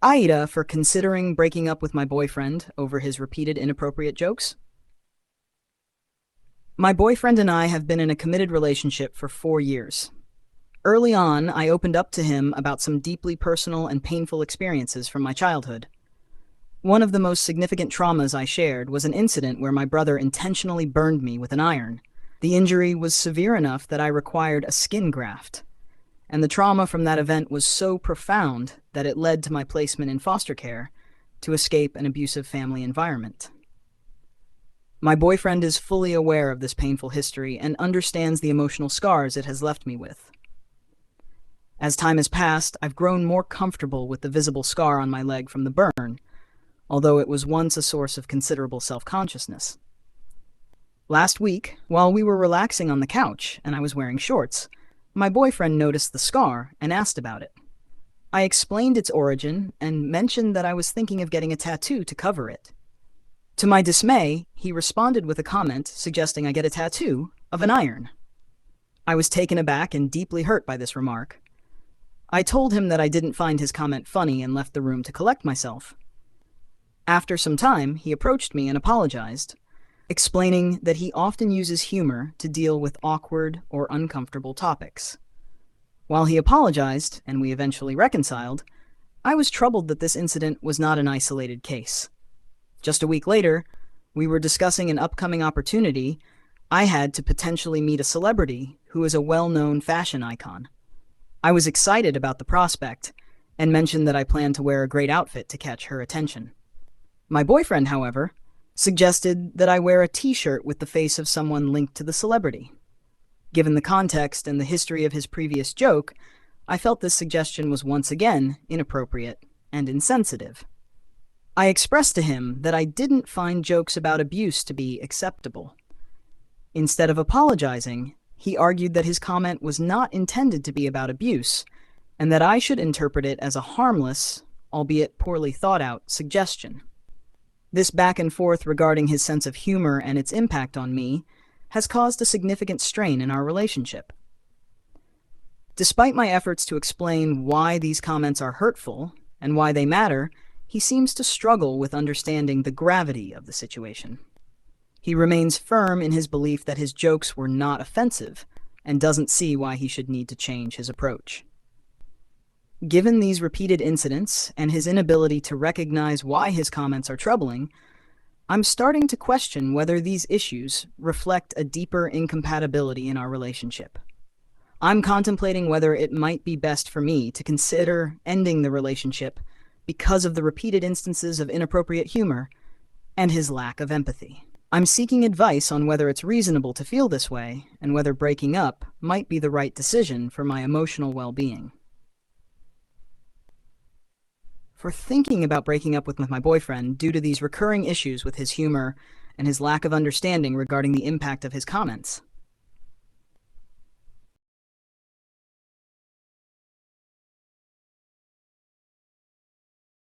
AITA for considering breaking up with my boyfriend over his repeated inappropriate jokes. My boyfriend and I have been in a committed relationship for 4 years. Early on, I opened up to him about some deeply personal and painful experiences from my childhood. One of the most significant traumas I shared was an incident where my brother intentionally burned me with an iron. The injury was severe enough that I required a skin graft, and the trauma from that event was so profound that it led to my placement in foster care to escape an abusive family environment. My boyfriend is fully aware of this painful history and understands the emotional scars it has left me with. As time has passed, I've grown more comfortable with the visible scar on my leg from the burn, although it was once a source of considerable self-consciousness. Last week, while we were relaxing on the couch and I was wearing shorts, my boyfriend noticed the scar and asked about it. I explained its origin and mentioned that I was thinking of getting a tattoo to cover it. To my dismay, he responded with a comment suggesting I get a tattoo of an iron. I was taken aback and deeply hurt by this remark. I told him that I didn't find his comment funny and left the room to collect myself. After some time, he approached me and apologized, explaining that he often uses humor to deal with awkward or uncomfortable topics. While he apologized, and we eventually reconciled, I was troubled that this incident was not an isolated case. Just a week later, we were discussing an upcoming opportunity I had to potentially meet a celebrity who is a well-known fashion icon. I was excited about the prospect and mentioned that I planned to wear a great outfit to catch her attention. My boyfriend, however, suggested that I wear a t-shirt with the face of someone linked to the celebrity. Given the context and the history of his previous joke, I felt this suggestion was once again inappropriate and insensitive. I expressed to him that I didn't find jokes about abuse to be acceptable. Instead of apologizing, he argued that his comment was not intended to be about abuse, and that I should interpret it as a harmless, albeit poorly thought-out, suggestion. This back and forth regarding his sense of humor and its impact on me has caused a significant strain in our relationship. Despite my efforts to explain why these comments are hurtful and why they matter, he seems to struggle with understanding the gravity of the situation. He remains firm in his belief that his jokes were not offensive and doesn't see why he should need to change his approach. Given these repeated incidents and his inability to recognize why his comments are troubling, I'm starting to question whether these issues reflect a deeper incompatibility in our relationship. I'm contemplating whether it might be best for me to consider ending the relationship because of the repeated instances of inappropriate humor and his lack of empathy. I'm seeking advice on whether it's reasonable to feel this way and whether breaking up might be the right decision for my emotional well-being. For thinking about breaking up with my boyfriend due to these recurring issues with his humor and his lack of understanding regarding the impact of his comments.